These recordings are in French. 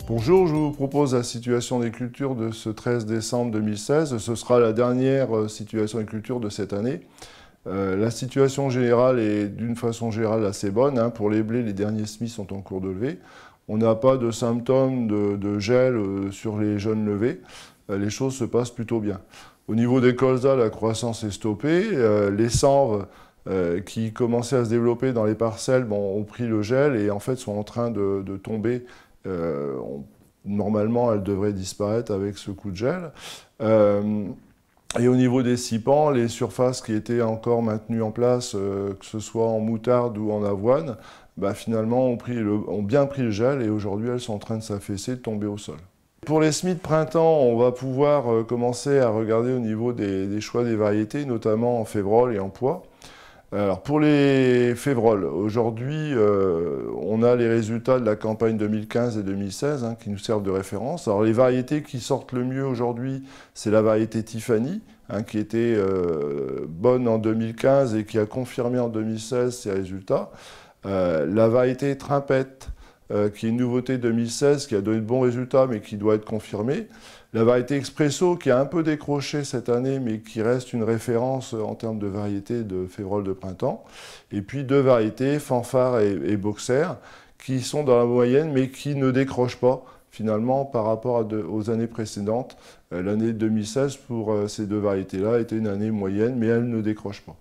Bonjour, je vous propose la situation des cultures de ce 13 décembre 2016. Ce sera la dernière situation des cultures de cette année. La situation générale est d'une façon générale assez bonne. Pour les blés, les derniers semis sont en cours de levée. On n'a pas de symptômes de gel sur les jeunes levés. Les choses se passent plutôt bien. Au niveau des colzas, la croissance est stoppée. Les chanvres qui commençaient à se développer dans les parcelles ont pris le gel et en fait sont en train de tomber. Normalement, elles devraient disparaître avec ce coup de gel. Et au niveau des scipan, les surfaces qui étaient encore maintenues en place, que ce soit en moutarde ou en avoine, finalement ont bien pris le gel et aujourd'hui elles sont en train de s'affaisser, de tomber au sol. Pour les semis de printemps, on va pouvoir commencer à regarder au niveau des choix des variétés, notamment en févrole et en pois. Alors pour les févroles, aujourd'hui, on a les résultats de la campagne 2015 et 2016 qui nous servent de référence. Alors les variétés qui sortent le mieux aujourd'hui, c'est la variété Tiffany, qui était bonne en 2015 et qui a confirmé en 2016 ses résultats. La variété Trimpette, qui est une nouveauté 2016, qui a donné de bons résultats mais qui doit être confirmée. La variété Expresso, qui a un peu décroché cette année, mais qui reste une référence en termes de variété de févrole de printemps. Et puis deux variétés, Fanfare et Boxer, qui sont dans la moyenne, mais qui ne décrochent pas, finalement, par rapport aux années précédentes. L'année 2016, pour ces deux variétés-là, était une année moyenne, mais elles ne décrochent pas.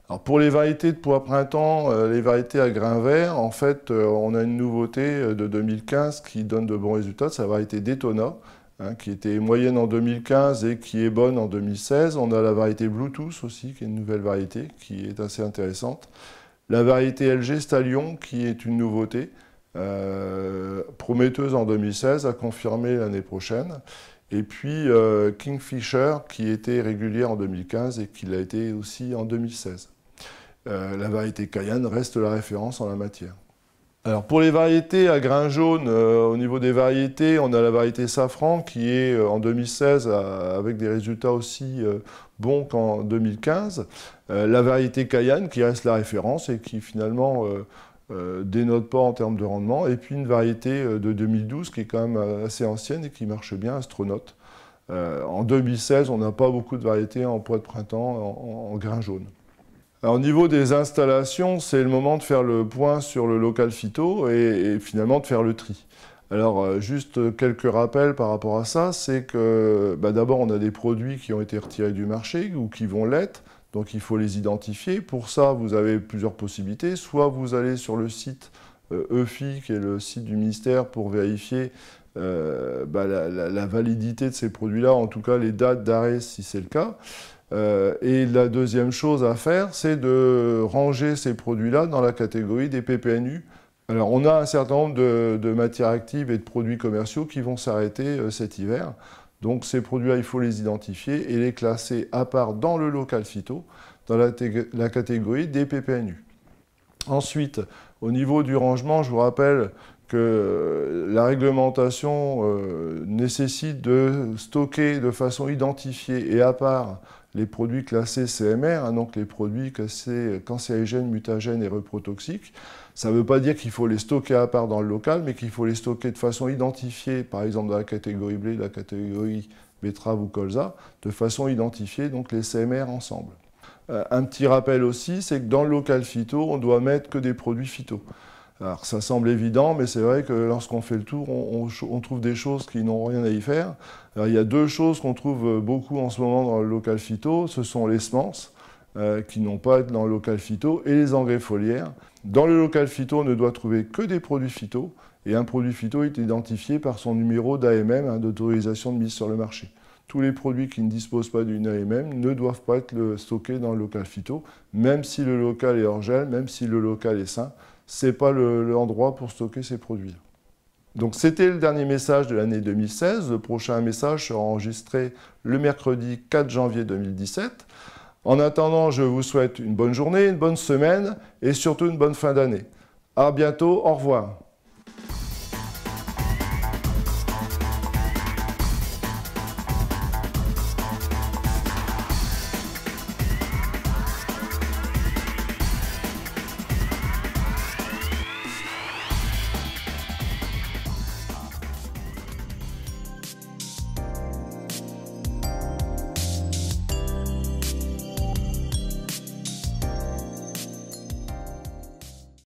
Alors pour les variétés de pois printemps, les variétés à grains verts, en fait, on a une nouveauté de 2015 qui donne de bons résultats, c'est la variété Daytona, qui était moyenne en 2015 et qui est bonne en 2016. On a la variété Bluetooth aussi, qui est une nouvelle variété, qui est assez intéressante. La variété LG Stallion, qui est une nouveauté, prometteuse en 2016, à confirmer l'année prochaine. Et puis Kingfisher, qui était régulière en 2015 et qui l'a été aussi en 2016. La variété Cayenne reste la référence en la matière. Alors pour les variétés à grains jaunes, au niveau des variétés, on a la variété Safran qui est en 2016 avec des résultats aussi bons qu'en 2015. La variété Cayenne qui reste la référence et qui finalement dénote pas en termes de rendement. Et puis une variété de 2012 qui est quand même assez ancienne et qui marche bien, Astronaute. En 2016, on n'a pas beaucoup de variétés en pois de printemps en grains jaunes. Alors, au niveau des installations, c'est le moment de faire le point sur le local phyto et finalement de faire le tri. Alors, juste quelques rappels par rapport à ça, c'est que d'abord, on a des produits qui ont été retirés du marché ou qui vont l'être, donc il faut les identifier. Pour ça, vous avez plusieurs possibilités. Soit vous allez sur le site EFI, qui est le site du ministère, pour vérifier la validité de ces produits-là, en tout cas les dates d'arrêt si c'est le cas. Et la deuxième chose à faire, c'est de ranger ces produits-là dans la catégorie des PPNU. Alors, on a un certain nombre de matières actives et de produits commerciaux qui vont s'arrêter cet hiver. Donc, ces produits-là, il faut les identifier et les classer à part dans le local phyto, dans la catégorie des PPNU. Ensuite, au niveau du rangement, je vous rappelle que la réglementation nécessite de stocker de façon identifiée et à part les produits classés CMR, donc les produits classés cancérigènes, mutagènes et reprotoxiques. Ça ne veut pas dire qu'il faut les stocker à part dans le local, mais qu'il faut les stocker de façon identifiée, par exemple dans la catégorie blé, la catégorie betterave ou colza, de façon identifiée, donc les CMR ensemble. Un petit rappel aussi, c'est que dans le local phyto, on doit mettre que des produits phyto. Alors ça semble évident, mais c'est vrai que lorsqu'on fait le tour, on trouve des choses qui n'ont rien à y faire. Alors, il y a deux choses qu'on trouve beaucoup en ce moment dans le local phyto, ce sont les semences, qui n'ont pas à être dans le local phyto, et les engrais foliaires. Dans le local phyto, on ne doit trouver que des produits phyto, et un produit phyto est identifié par son numéro d'AMM, d'autorisation de mise sur le marché. Tous les produits qui ne disposent pas d'une AMM ne doivent pas être stockés dans le local phyto, même si le local est hors gel, même si le local est sain. Ce n'est pas l'endroit pour stocker ces produits. Donc c'était le dernier message de l'année 2016. Le prochain message sera enregistré le mercredi 4 janvier 2017. En attendant, je vous souhaite une bonne journée, une bonne semaine et surtout une bonne fin d'année. À bientôt, au revoir.